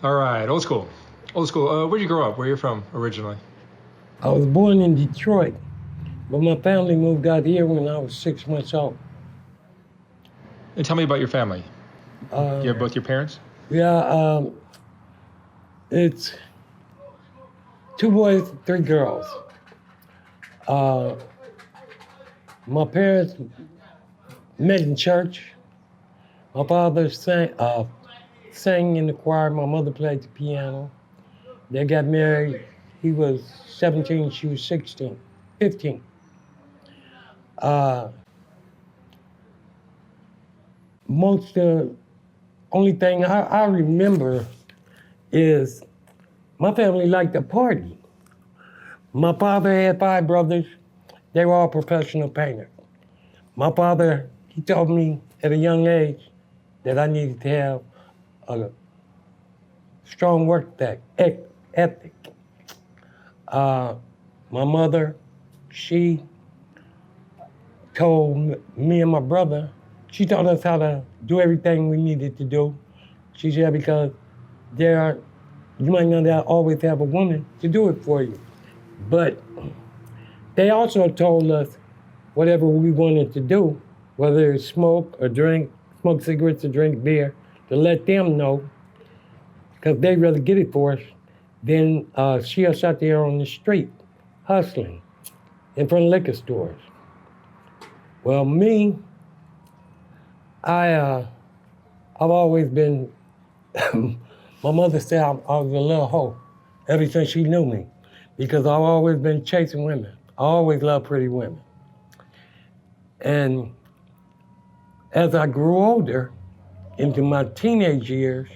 All right, old school. Old school. Where'd you grow up? Where are you from originally? I was born in Detroit, but my family moved out here when I was 6 months old. And tell me about your family. You Uh, have both your parents? yeah, it's two boys, three girls. Uh, my parents met in church. My father sang in the choir. My mother played the piano. They got married. He was 17, she was 16, 15. Uh, only thing I remember is my family liked to party. My father had five brothers. They were all professional painters. My father, he told me at a young age that I needed to have a strong work ethic. My mother, she told me and my brother, she taught us how to do everything we needed to do. She said, because you might not always have a woman to do it for you. But they also told us whatever we wanted to do, whether it's smoke or drink, smoke cigarettes or drink beer, to let them know, because they'd rather get it for us than see us out there on the street hustling in front of liquor stores. Well, me, I've always been, my mother said I was a little hoe ever since she knew me, because I've always been chasing women. I always loved pretty women. And as I grew older, into my teenage years,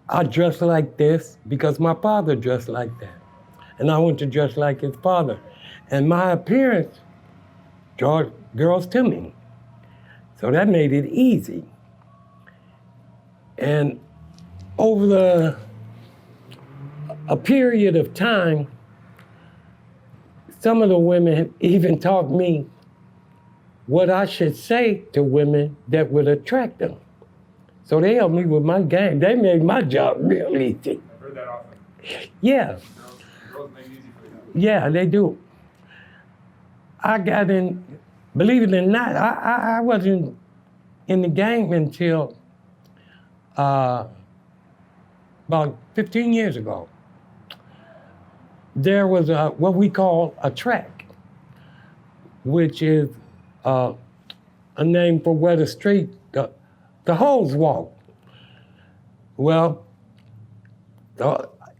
I dressed like this because my father dressed like that. And I wanted to dress like his father. And my appearance drew girls to me. So that made it easy. And over a period of time, some of the women even taught me what I should say to women that would attract them. So they helped me with my game. They made my job real easy. I've heard that often. Yeah. Girls make it easy for you. Yeah, they do. I got in, believe it or not, I wasn't in the game until about 15 years ago. There was what we call a track, which is a name for where the hoes walk. Well,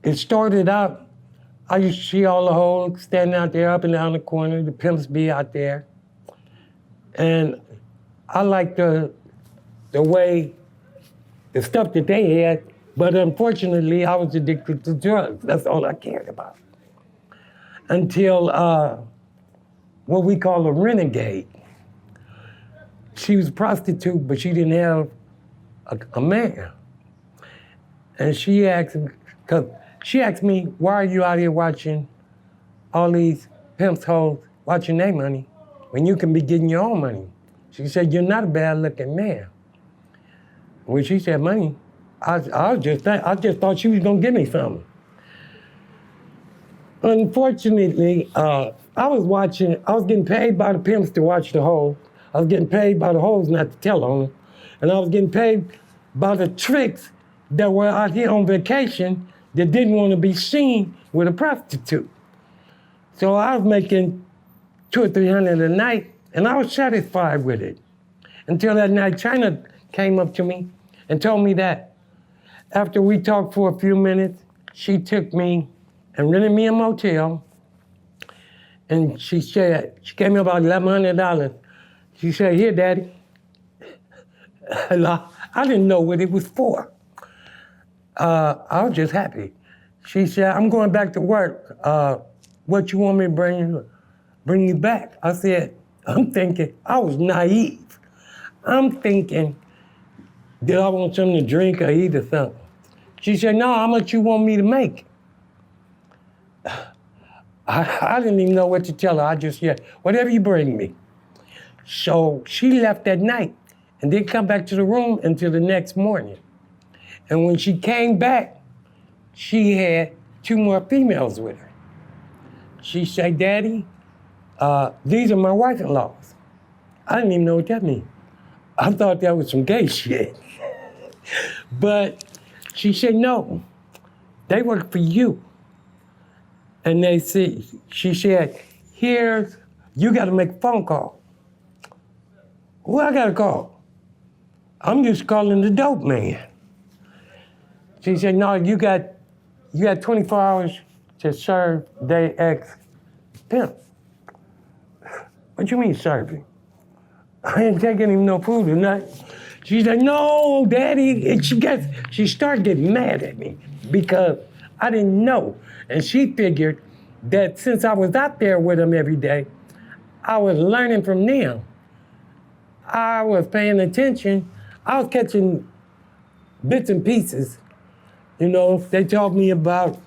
it started out, I used to see all the hoes standing out there up and down the corner, the pimps be out there. And I liked the way, the stuff that they had, but unfortunately I was addicted to drugs. That's all I cared about. Until what we call a renegade. She was a prostitute, but she didn't have a man. And she asked me, why are you out here watching all these pimps, hoes, watching their money when you can be getting your own money? She said, you're not a bad looking man. When she said money, I just thought she was gonna give me something. Unfortunately, I was getting paid by the pimps to watch the hoes. I was getting paid by the hoes not to tell on them. And I was getting paid by the tricks that were out here on vacation that didn't want to be seen with a prostitute. So I was making $200 or $300 a night, and I was satisfied with it. Until that night, China came up to me and told me that after we talked for a few minutes, she took me and rented me a motel. And she gave me about $1,100. She said, here, Daddy. And I didn't know what it was for. I was just happy. She said, I'm going back to work. What you want me to bring you back? I said, I'm thinking, I was naive. I'm thinking, did I want something to drink or eat or something? She said, no, how much you want me to make? I didn't even know what to tell her. I just said, whatever you bring me. So she left that night and didn't come back to the room until the next morning. And when she came back, she had 2 more females with her. She said, Daddy, these are my wife-in-laws. I didn't even know what that meant. I thought that was some gay shit. But she said, no, they work for you. And she said, you got to make a phone call. Who I got to call? I'm just calling the dope man. She said, no, you got 24 hours to serve they ex-pimp. What you mean serving? I ain't taking him no food or nothing. She said, no, Daddy. And she started getting mad at me because I didn't know. And she figured that since I was out there with them every day, I was learning from them. I was paying attention. I was catching bits and pieces. You know, they taught me about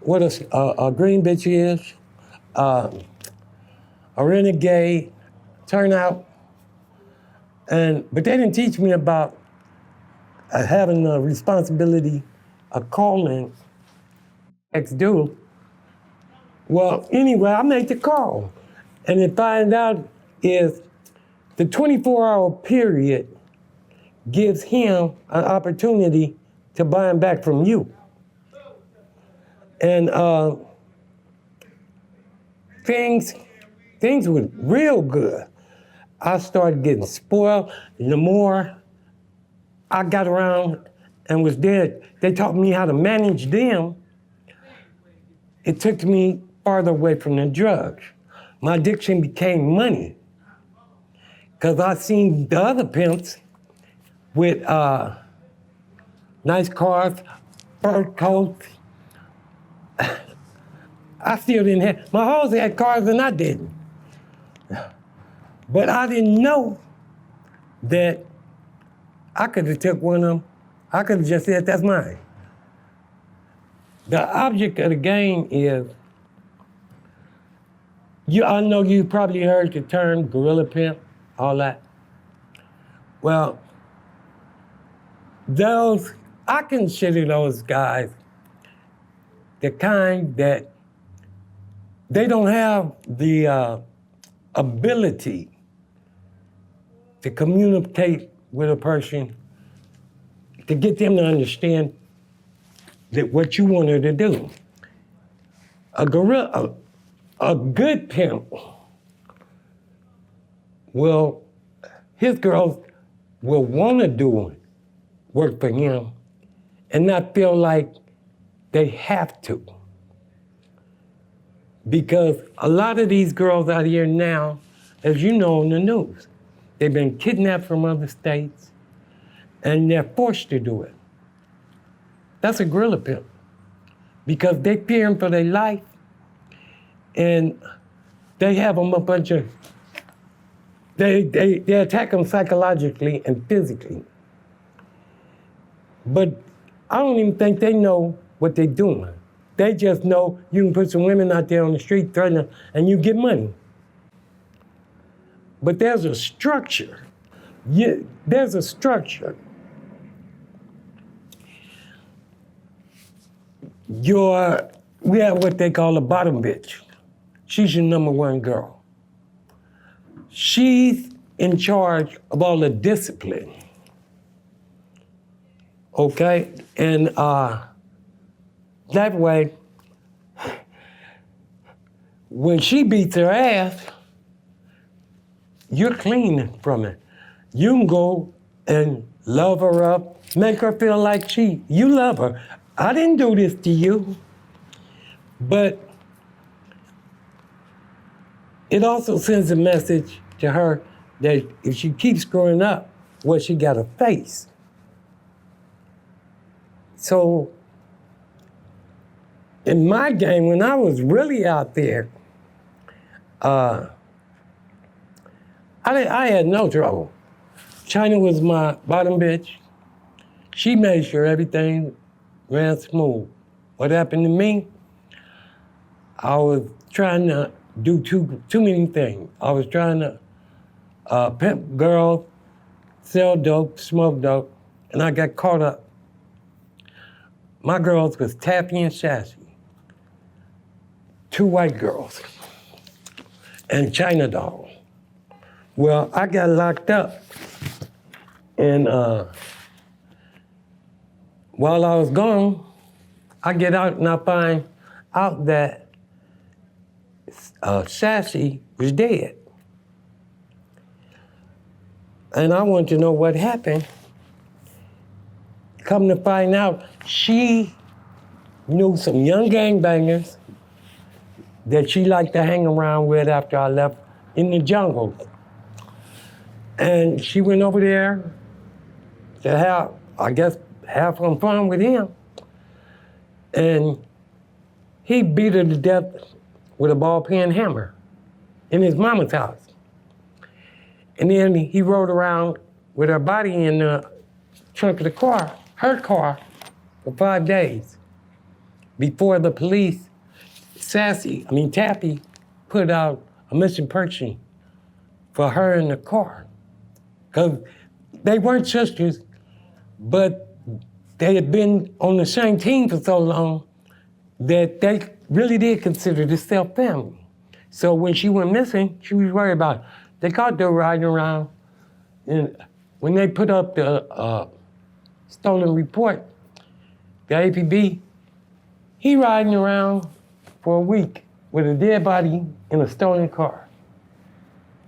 what a green bitch is, a renegade, turnout, but they didn't teach me about having the responsibility of calling ex-dude. Well, anyway, I made the call, and it find out is the 24-hour period gives him an opportunity to buy him back from you. And things were real good. I started getting spoiled. The more I got around and was there, they taught me how to manage them. It took me farther away from the drugs. My addiction became money. Because I seen the other pimps with nice cars, fur coats. I still didn't have, my hoes had cars and I didn't. But I didn't know that I could have took one of them. I could have just said, that's mine. The object of the game is, I know you probably heard the term gorilla pimp, all that. Well, I consider those guys the kind that they don't have the ability to communicate with a person to get them to understand that what you want her to do. A good pimp his girls will want to do work for him and not feel like they have to. Because a lot of these girls out here now, as you know in the news, they've been kidnapped from other states and they're forced to do it. That's a gorilla pimp. Because they fear him for their life and they have them a bunch of, they attack them psychologically and physically. But I don't even think they know what they're doing. They just know you can put some women out there on the street threatening them and you get money. But there's a structure. There's a structure. We have what they call a bottom bitch. She's your number one girl. She's in charge of all the discipline. Okay? And that way, when she beats her ass, you're clean from it. You can go and love her up, make her feel like you love her. I didn't do this to you. But it also sends a message to her that if she keeps screwing up, what she got to face. So in my game, when I was really out there, I had no trouble. China was my bottom bitch. She made sure everything ran smooth. What happened to me? I was trying to do too many things. I was trying to pimp girls, sell dope, smoke dope, and I got caught up My girls was Taffy and Sassy. 2 white girls. And China Doll. Well, I got locked up. And while I was gone, I get out and I find out that Sassy was dead. And I want to know what happened. Come to find out, she knew some young gangbangers that she liked to hang around with after I left in the jungle. And she went over there to have some fun with him. And he beat her to death with a ball pen hammer in his mama's house. And then he rode around with her body in the trunk of the car, her car, for 5 days before the police, Taffy, put out a missing person for her in the car. Because they weren't sisters, but they had been on the same team for so long that they really did consider themselves family. So when she went missing, she was worried about it. They caught her riding around, and when they put up the stolen report, the APB, he riding around for a week with a dead body in a stolen car.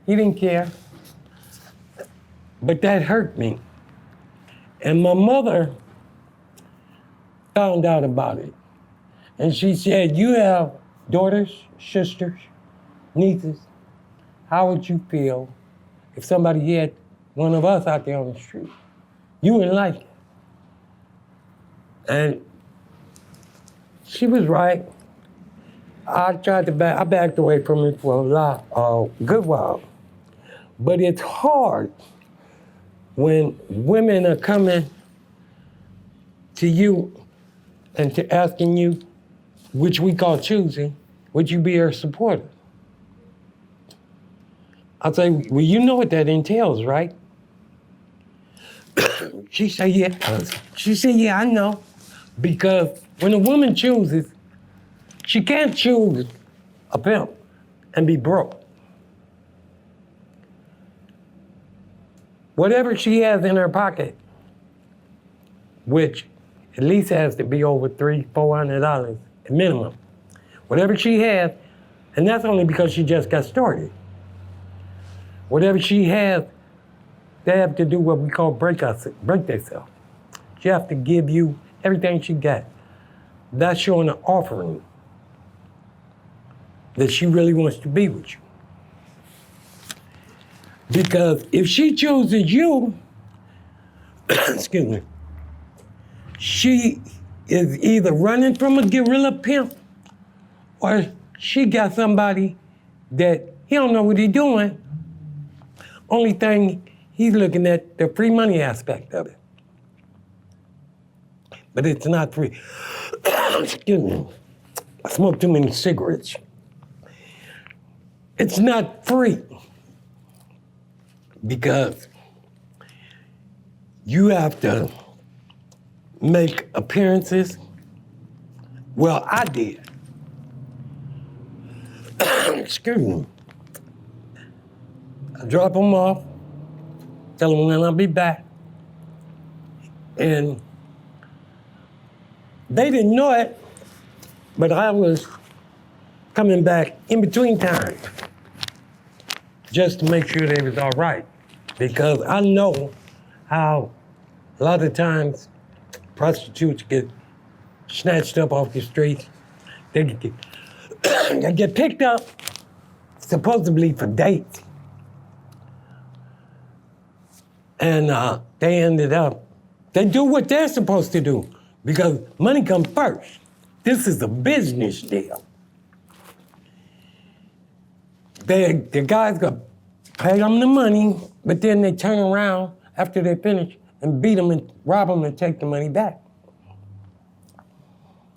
He didn't care, but that hurt me. And my mother found out about it. And she said, you have daughters, sisters, nieces. How would you feel if somebody had one of us out there on the street? You wouldn't like it. And she was right. I backed away from it for a good while. But it's hard when women are coming to you and to asking you, which we call choosing, would you be her supporter? I'll say, well, you know what that entails, right? She said, yeah. She said, yeah, I know. Because when a woman chooses, she can't choose a pimp and be broke. Whatever she has in her pocket, which at least has to be over $300-400 at minimum. Whatever she has, and that's only because she just got started. Whatever she has, they have to do what we call break themselves. She have to give you everything she got. That's showing an offering that she really wants to be with you. Because if she chooses you, excuse me, she is either running from a guerrilla pimp or she got somebody that he don't know what he's doing. Only thing he's looking at the free money aspect of it. But it's not free. Excuse me. I smoke too many cigarettes. It's not free because you have to make appearances. Well, I did. Excuse me. I drop them off, tell them when I'll be back. And they didn't know it, but I was coming back in between times just to make sure they was all right. Because I know how a lot of times prostitutes get snatched up off the streets. They get picked up supposedly for dates. And they ended up, they do what they're supposed to do because money comes first. This is a business deal. The guys got pay them the money, but then they turn around after they finish and beat them and rob them and take the money back.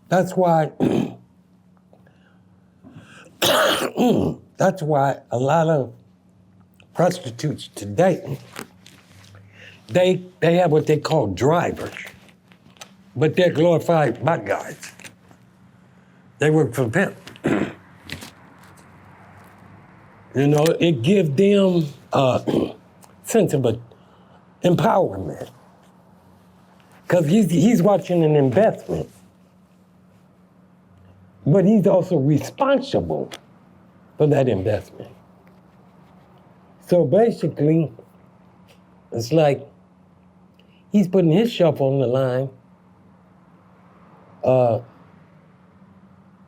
That's why, that's why a lot of prostitutes today, they have what they call drivers. but they're glorified bodyguards. They work for Pimp. You know, it gives them a sense of empowerment. Because he's watching an investment. But he's also responsible for that investment. So basically, it's like he's putting his shelf on the line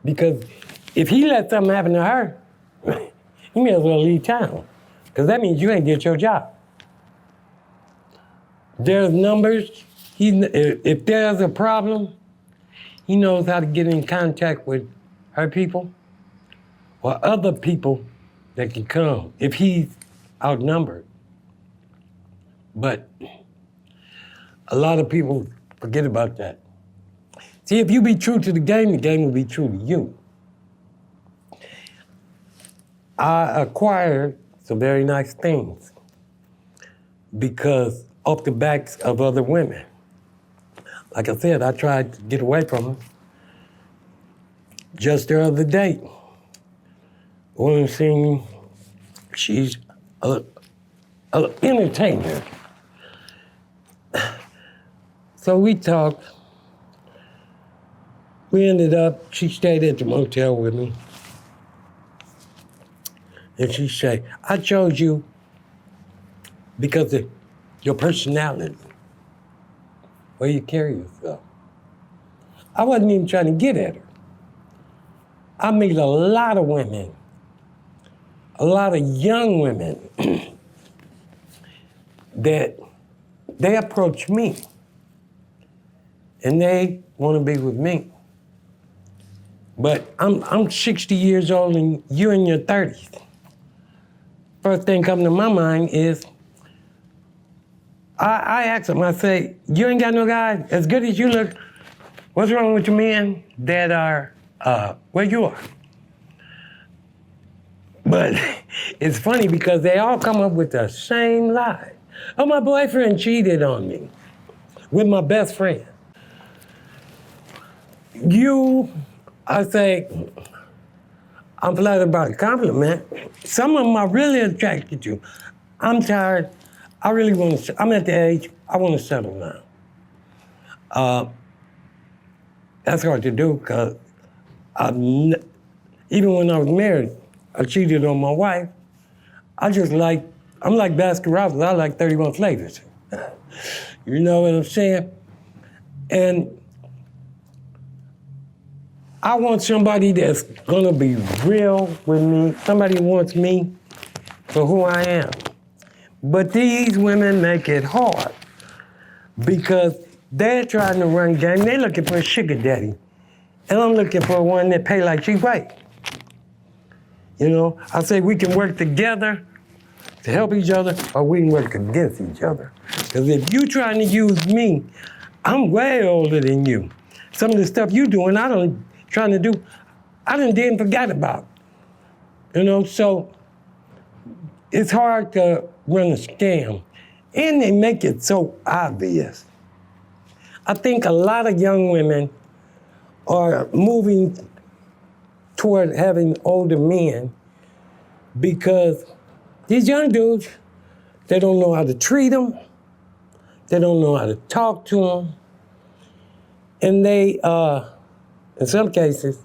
because if he lets something happen to her, he may as well leave town, because that means you ain't get your job. There's numbers. If there's a problem, he knows how to get in contact with her people or other people that can come if he's outnumbered. But a lot of people forget about that. See, if you be true to the game will be true to you. I acquired some very nice things because off the backs of other women. Like I said, I tried to get away from them. Just the other day, woman seen she's an entertainer. So we talked. We ended up, she stayed at the motel with me. And she said, I chose you because of your personality, where you carry yourself. I wasn't even trying to get at her. I meet a lot of women, a lot of young women that they approach me and they want to be with me. But I'm 60 years old and you're in your 30s. First thing coming to my mind is, I ask them, I say, you ain't got no guy as good as you look. What's wrong with the men that are where you are? But it's funny because they all come up with the same lie. Oh, my boyfriend cheated on me with my best friend. I say, I'm flattered about the compliment. Some of them are really attracted to. I'm tired. I really want to, I'm at the age, I want to settle now. That's hard to do because even when I was married, I cheated on my wife. I'm like Baskin Robbins, I like 31 flavors. You know what I'm saying? And I want somebody that's gonna be real with me, somebody who wants me for who I am. But these women make it hard because they're trying to run game. They're looking for a sugar daddy. And I'm looking for one that pay like she's right. You know, I say we can work together to help each other, or we can work against each other. Because if you trying to use me, I'm way older than you. Some of the stuff you doing, I done didn't forget about. You know, so it's hard to run a scam. And they make it so obvious. I think a lot of young women are moving toward having older men because these young dudes, they don't know how to treat them. They don't know how to talk to them. And they, in some cases,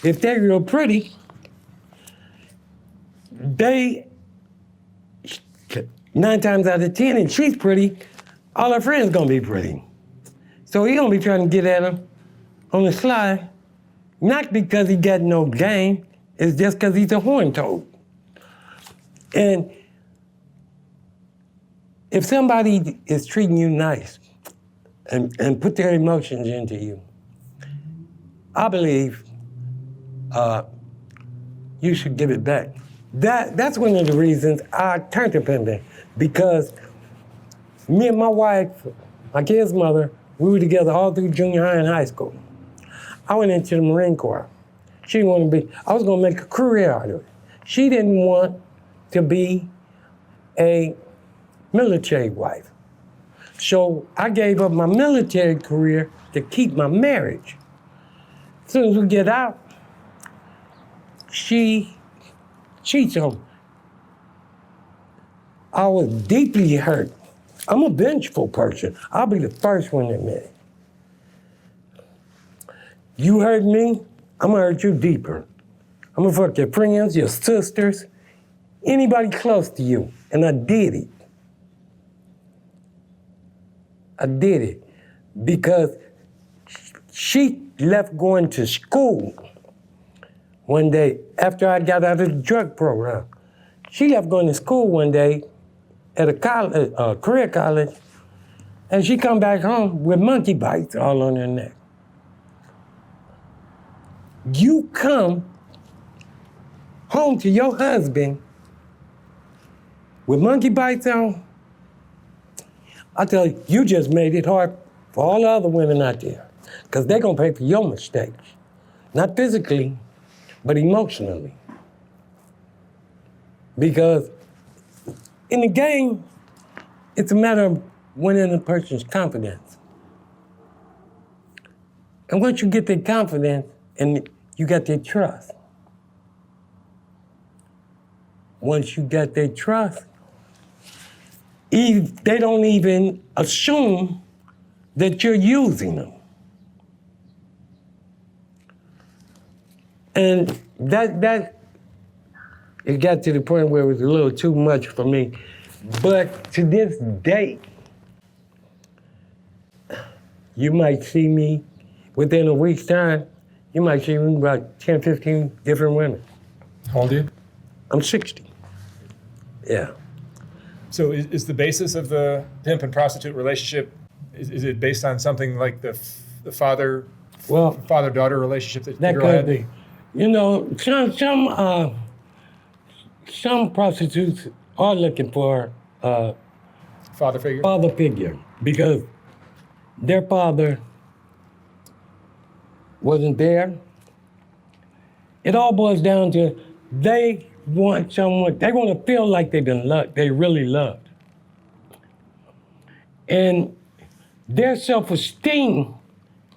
if they're real pretty, they, 9 times out of 10, and she's pretty, all her friends gonna be pretty. So he gonna be trying to get at her on the sly, not because he got no game, it's just because he's a horn toad. And if somebody is treating you nice and put their emotions into you, I believe you should give it back. That's one of the reasons I turned to pimping, because me and my wife, my kid's mother, we were together all through junior high and high school. I went into the Marine Corps. She didn't want to be, I was gonna make a career out of it. She didn't want to be a military wife. So I gave up my military career to keep my marriage. As soon as we get out, she cheats on me. I was deeply hurt. I'm a vengeful person. I'll be the first one to admit it. You hurt me, I'm gonna hurt you deeper. I'm gonna fuck your friends, your sisters, anybody close to you. And I did it. I did it because she left going to school one day after I got out of the drug program. She left going to school one day at a college, career college, and she come back home with monkey bites all on her neck. You come home to your husband with monkey bites on, I tell you, you just made it hard for all the other women out there, because they're gonna pay for your mistakes. Not physically, but emotionally. Because in the game, it's a matter of winning a person's confidence. And once you get their confidence and you got their trust, once you got their trust, they don't even assume that you're using them. And that it got to the point where it was a little too much for me. But to this day, you might see me within a week's time, you might see me about 10, 15 different women. How old are you? I'm 60. Yeah. So is the basis of the pimp and prostitute relationship, is it based on something like the father-daughter relationship that That the girl could had? be. You know, some prostitutes are looking for Father figure? father figure because their father wasn't there. It all boils down to they want someone, they want to feel like they've been loved, they really loved. And their self-esteem,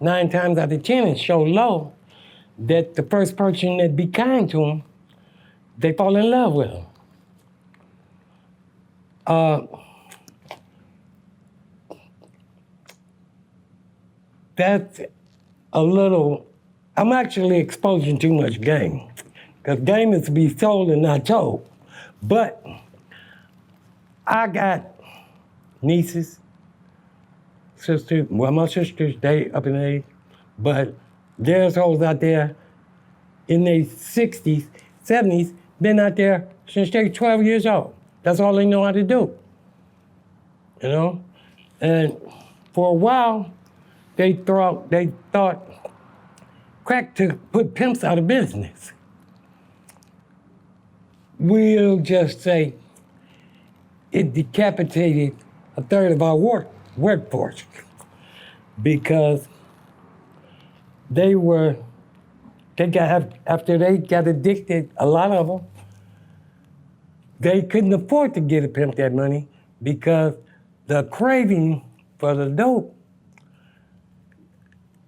9 times out of 10, is so low that the first person that be kind to them, they fall in love with them. That's a little, I'm actually exposing too much game, because game is to be sold and not told. But I got nieces, sisters, well, my sisters, they up in age, but there's hoes out there in their 60s, 70s, been out there since they're 12 years old. That's all they know how to do, you know? And for a while, they thought crack to put pimps out of business. We'll just say it decapitated a third of our workforce because after they got addicted, a lot of them, they couldn't afford to get a pimp that money because the craving for the dope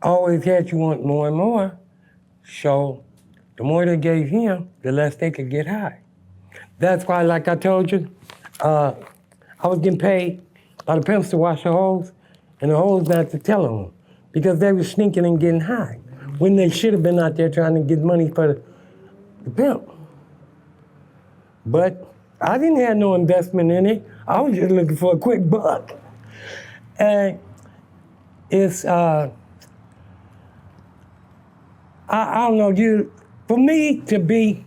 always had you want more and more. So the more they gave him, the less they could get high. That's why, like I told you, I was getting paid by the pimps to wash the hoes and the hoes not to tell them because they were sneaking and getting high when they should have been out there trying to get money for the pimp. But I didn't have no investment in it. I was just looking for a quick buck. And it's, I don't know, for me to be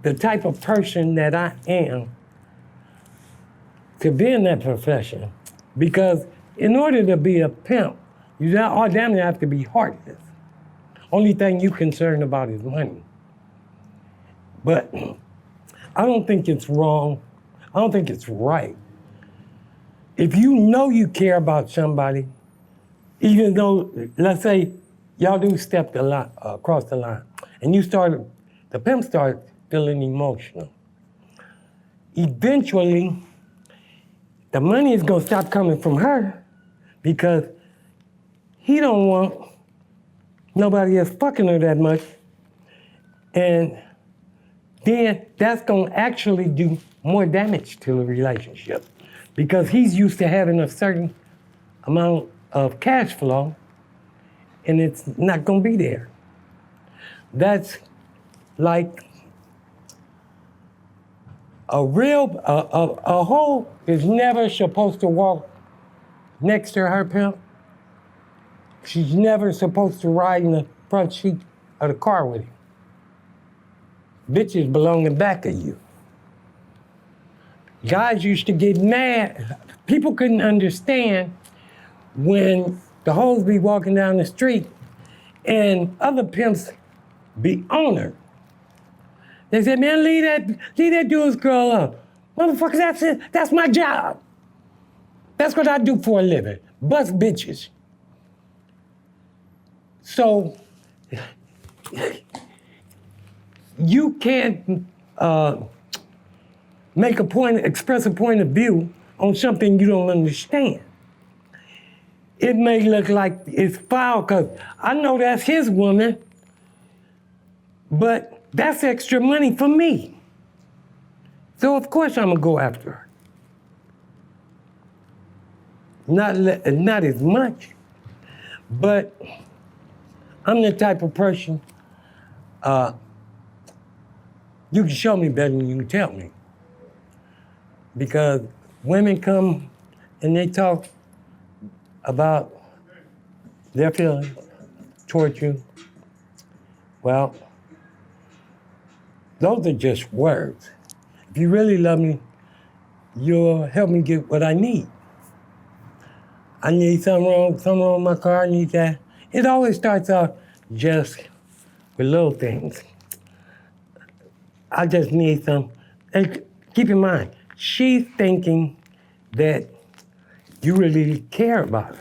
the type of person that I am, to be in that profession, because in order to be a pimp, you damn near have to be heartless. Only thing you concerned about is money. But I don't think it's wrong. I don't think it's right. If you know you care about somebody, even though, let's say, y'all do step the line, across the line, and the pimp started feeling emotional. Eventually, the money is gonna stop coming from her because he don't want nobody else fucking her that much. And then that's gonna actually do more damage to the relationship because he's used to having a certain amount of cash flow and it's not gonna be there. That's like a hoe is never supposed to walk next to her pimp. She's never supposed to ride in the front seat of the car with him. Bitches belong in back of you. Guys used to get mad. People couldn't understand when the hoes be walking down the street and other pimps be on her. They said, man, leave that dude's girl up. Motherfucker, that's my job. That's what I do for a living, bust bitches. So, you can't express a point of view on something you don't understand. It may look like it's foul because I know that's his woman, but that's extra money for me. So of course I'm gonna go after her. Not as much, but I'm the type of person, you can show me better than you can tell me. Because women come and they talk about their feelings toward you. Well, those are just words. If you really love me, you'll help me get what I need. I need something wrong with my car, I need that. It always starts off just with little things. I just need some, and keep in mind, she's thinking that you really care about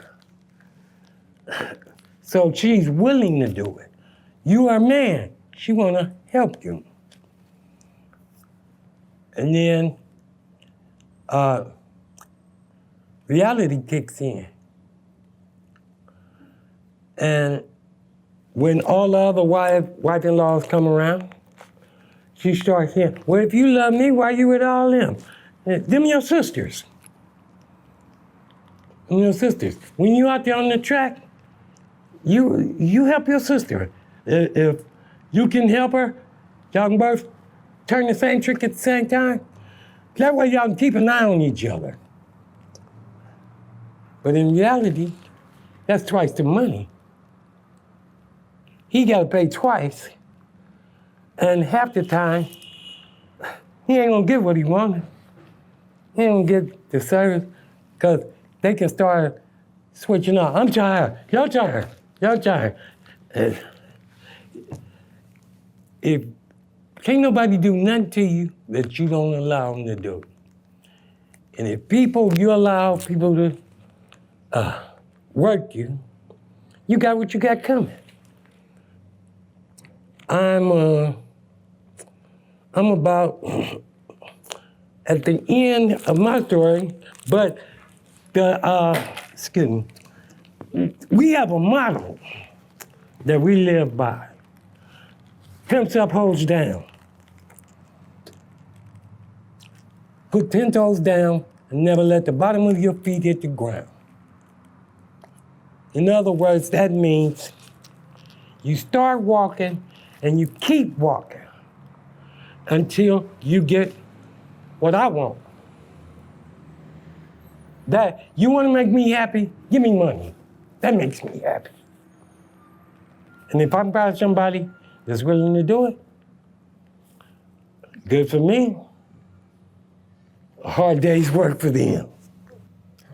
her. So she's willing to do it. You are a man, she wanna help you. And then reality kicks in. And when all the other wife-in-laws come around, she starts saying, well, if you love me, why you with all them? Them your sisters. Them your sisters. When you out there on the track, you help your sister. If you can help her, y'all can both turn the same trick at the same time. That way y'all can keep an eye on each other. But in reality, that's twice the money. He gotta pay twice, and half the time, he ain't gonna get what he wanted. He ain't gonna get the service, because they can start switching up. I'm tired, you're tired, you're tired. And if can't nobody do nothing to you that you don't allow them to do. And if you allow people to work you, you got what you got coming. I'm about at the end of my story, but excuse me, we have a motto that we live by. Pimps up, hoes down. Put 10 toes down and never let the bottom of your feet hit the ground. In other words, that means you start walking and you keep walking until you get what I want. That, you wanna make me happy? Give me money. That makes me happy. And if I can find somebody that's willing to do it, good for me. A hard day's work for them.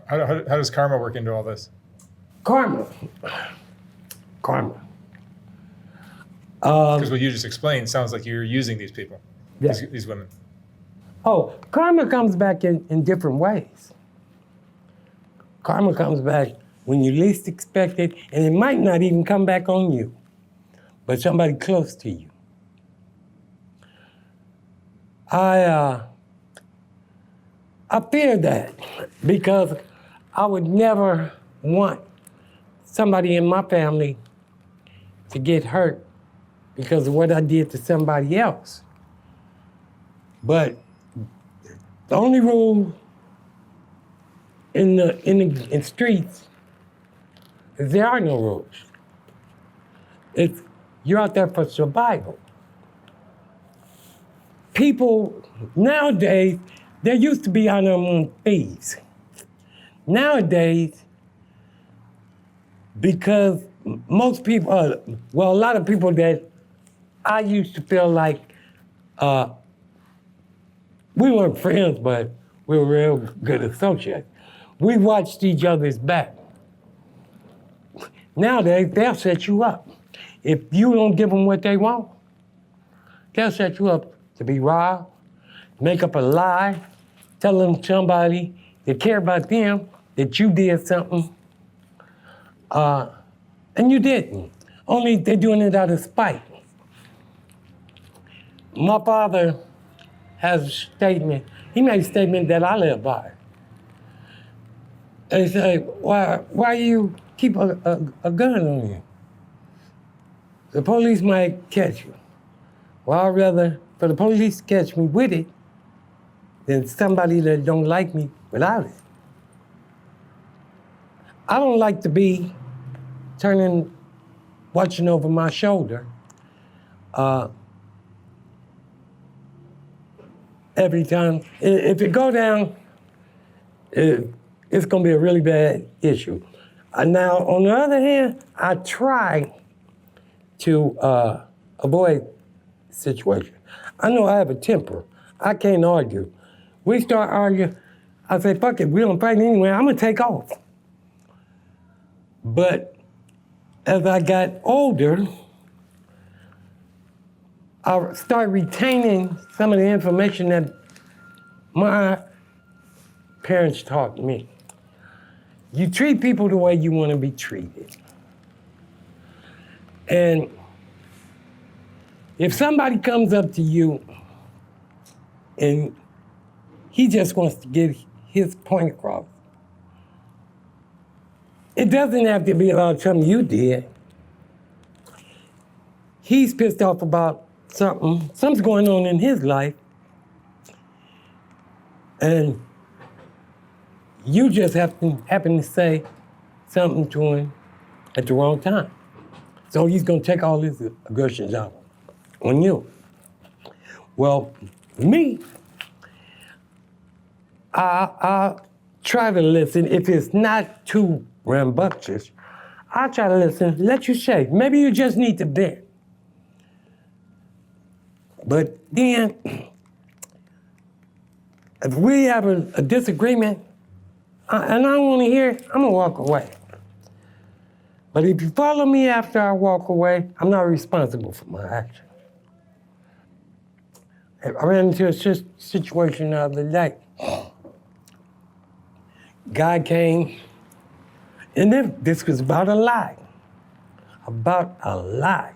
How does karma work into all this? Karma. Because what you just explained sounds like you're using these people, Yeah. these women. Oh, karma comes back in different ways. Karma comes back when you least expect it, and it might not even come back on you, but somebody close to you. I fear that because I would never want somebody in my family to get hurt because of what I did to somebody else. But the only rule in the streets is there are no rules. It's you're out there for survival. People nowadays, there used to be on them thieves. Nowadays, because most people, well, a lot of people that I used to feel like we weren't friends, but we were real good associates. We watched each other's back. Nowadays, they'll set you up. If you don't give them what they want, they'll set you up to be robbed, make up a lie, tell them somebody that care about them that you did something, and you didn't. Only they're doing it out of spite. My father has a statement. He made a statement that I live by. And he said, why you keep a gun on you? The police might catch you. Well, I'd rather for the police to catch me with it than somebody that don't like me without it. I don't like to be watching over my shoulder every time. If it go down, it's gonna be a really bad issue. Now, on the other hand, I try to avoid situation. I know I have a temper. I can't argue. We start arguing, I say, fuck it, we don't fight anyway, I'm gonna take off. But as I got older, I started retaining some of the information that my parents taught me. You treat people the way you want to be treated. And if somebody comes up to you and he just wants to get his point across, it doesn't have to be about something you did. He's pissed off about something's going on in his life, and you just happen to say something to him at the wrong time. So he's gonna take all his aggressions out on you. Well, me, I try to listen. If it's not too rambunctious, I try to listen, let you say. Maybe you just need to vent. But then, if we have a disagreement, and I don't want to hear it, I'm gonna walk away. But if you follow me after I walk away, I'm not responsible for my action. I ran into a situation the other day. Guy came, and then this was about a lie. About a lie.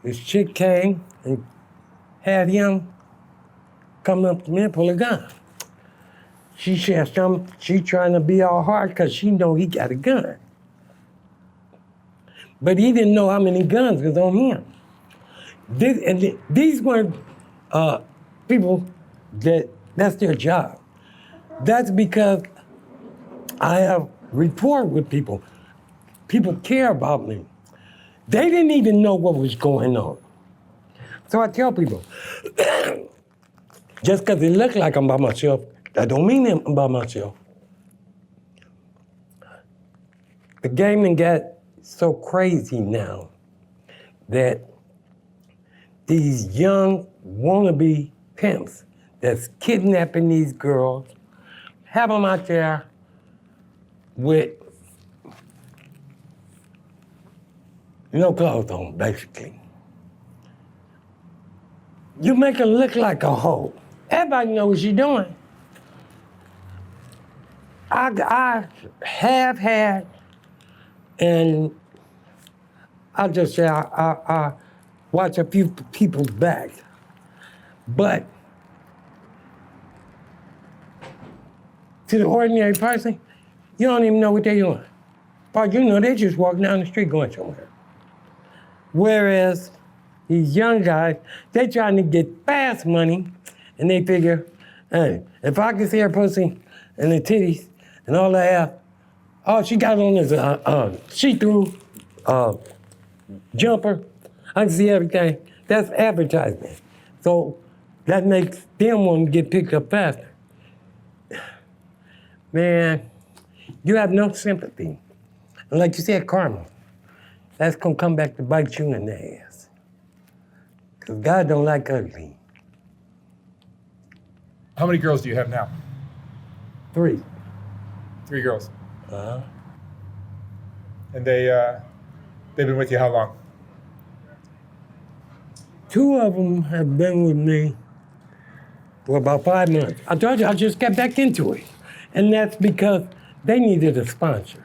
This chick came and had him come up to me and pull a gun. She said she trying to be all hard because she know he got a gun. But he didn't know how many guns was on him. These weren't people that's their job. That's because I have rapport with people. People care about me. They didn't even know what was going on. So I tell people, just because it looks like I'm by myself, that don't mean I'm by myself. The game done got so crazy now that these young wannabe pimps that's kidnapping these girls, have them out there with no clothes on, basically. You make her look like a hoe. Everybody knows what you're doing. I have had, and I'll just say I watch a few people's back, but to the ordinary person, you don't even know what they're doing. But you know, they just walk down the street going somewhere. Whereas these young guys, they trying to get fast money, and they figure, hey, if I can see her pussy and the titties and all that, all she got on is a see-through jumper, I can see everything. That's advertisement. So that makes them want to get picked up faster. Man, you have no sympathy. And like you said, karma. That's gonna come back to bite you in the ass. Because God don't like ugly. How many girls do you have now? 3. 3 girls. Uh-huh. And they've been with you how long? 2 of them have been with me for about 5 months. I told you I just got back into it. And that's because they needed a sponsor.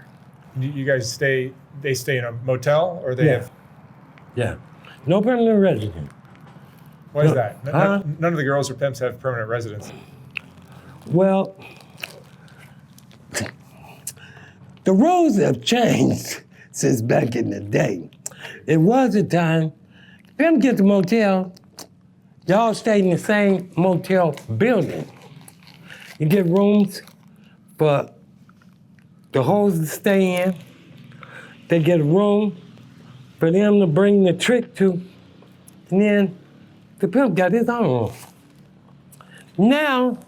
You guys stay in a motel, or they Yeah. have? Yeah. No permanent resident. Why is that? Huh? None of the girls or pimps have permanent residence. Well, the rules have changed since back in the day. It was a time, them get the motel, y'all stayed in the same motel building. You get rooms for the hoes to stay in. They get a room for them to bring the trick to. And then the pimp got his own room. Now,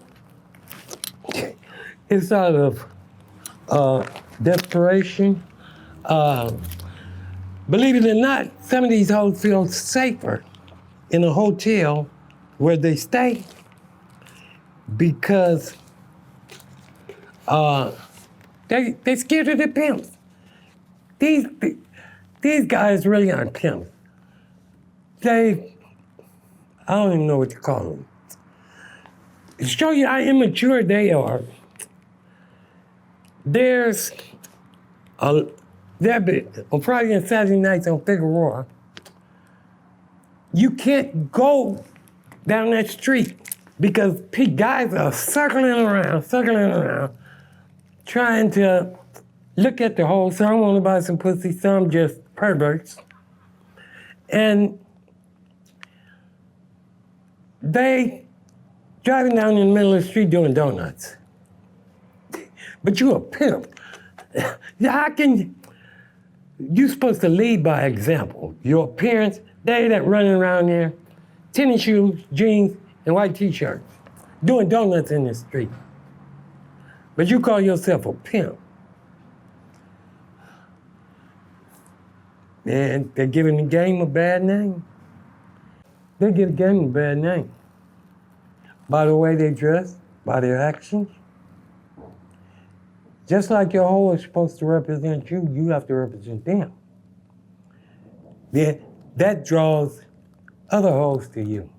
it's out of desperation. Believe it or not, some of these hoes feel safer in a hotel where they stay because they scared of the pimps. These guys really aren't pimps. I don't even know what to call them. To show you how immature they are, there's on Friday and Saturday nights on Figueroa, you can't go down that street because guys are circling around, trying to look at the hole. Some want to buy some pussy, some just perverts. And they driving down in the middle of the street doing donuts. But you a pimp. How can you supposed to lead by example? Your parents, they that running around there, tennis shoes, jeans, and white t-shirts, doing donuts in the street. But you call yourself a pimp. Man, they're giving the game a bad name. They give the game a bad name. By the way they dress, by their actions. Just like your hoe is supposed to represent you, you have to represent them. Then that draws other hoes to you.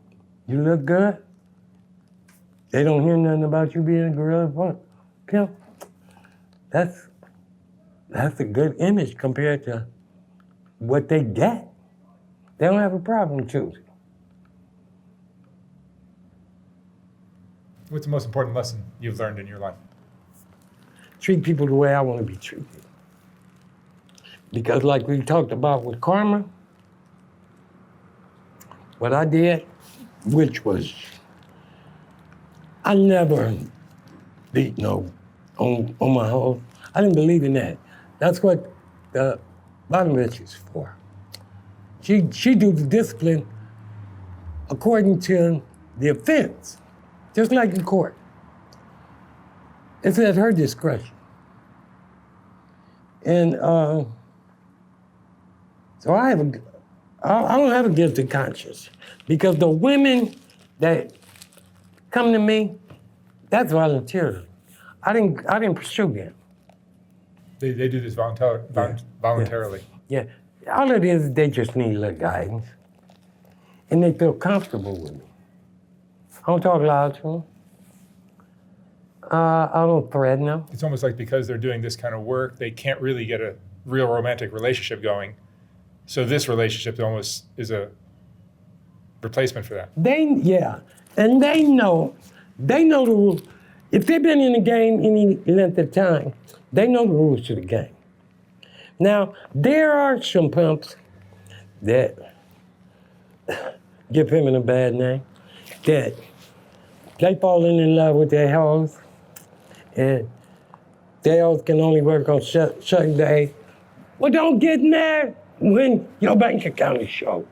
You look good. They don't hear nothing about you being a gorilla pimp. That's a good image compared to what they get. They don't have a problem choosing. What's the most important lesson you've learned in your life? Treat people the way I want to be treated. Because like we talked about with karma, what I did, which was, I never beat no on my hoe. I didn't believe in that. That's what the bottom bitch is for. She do the discipline according to the offense, just like in court. It's at her discretion. And so I don't have a guilty conscience because the women that come to me, that's voluntarily. I didn't pursue them. They do this voluntarily. Yeah, all it is they just need a little guidance, and they feel comfortable with me. I don't talk loud to them. I don't threaten them. It's almost like because they're doing this kind of work, they can't really get a real romantic relationship going. So this relationship almost is a replacement for that. And they know the rules. If they've been in the game any length of time, they know the rules to the game. Now, there are some pimps that give him a bad name, that they falling in love with their hoes, and their hoes can only work on certain days. Well, don't get mad when your bank account is short,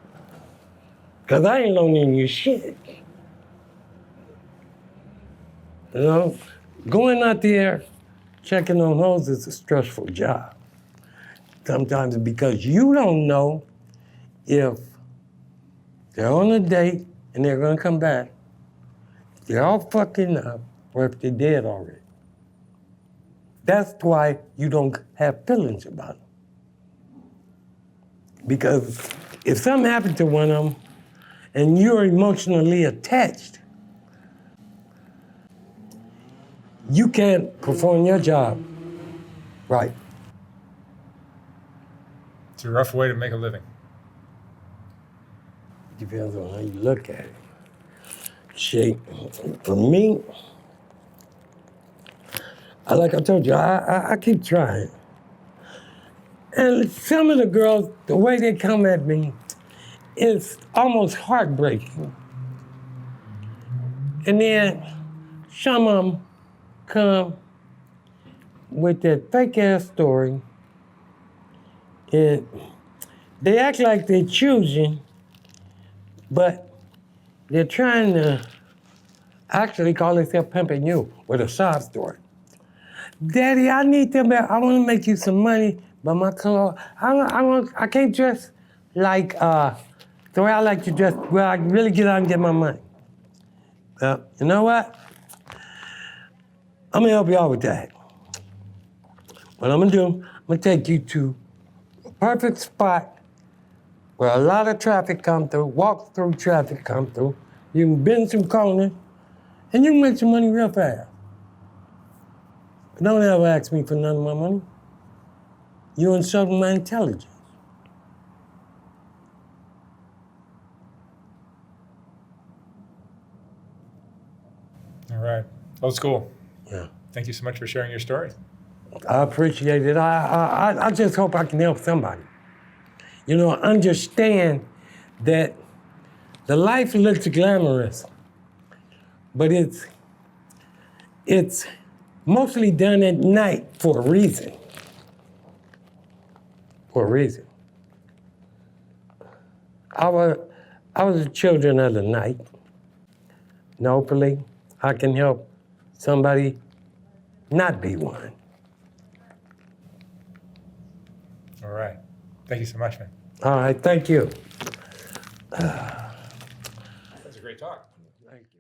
because I ain't loaning you shit. You know, going out there checking on hoes is a stressful job. Sometimes because you don't know if they're on a date and they're gonna come back, they're all fucking up, or if they're dead already. That's why you don't have feelings about them. Because if something happened to one of them and you're emotionally attached, you can't perform your job right. It's a rough way to make a living. Depends on how you look at it. Shit, for me, like I told you, I keep trying. And some of the girls, the way they come at me, is almost heartbreaking. And then some of them come with that fake ass story, and they act like they're choosing, but they're trying to actually call themselves pimping you with a sob story. Daddy, I need them. I want to make you some money, but my clothes, I can't dress like the way I like to dress. Well, I can really get out and get my money. Well, you know what? I'm gonna help you out with that. What I'm gonna do, I'm gonna take you to a perfect spot where a lot of traffic come through, walk through traffic come through. You can bend some corners, and you can make some money real fast. But don't ever ask me for none of my money. You're insulting my intelligence. All right. Old school. Yeah. Thank you so much for sharing your story. I appreciate it. I just hope I can help somebody. You know, understand that the life looks glamorous, but it's mostly done at night for a reason. For a reason. I was the children of the night. And hopefully, I can help somebody not be one. All right. Thank you so much, man. All right, thank you. That was a great talk. Thank you.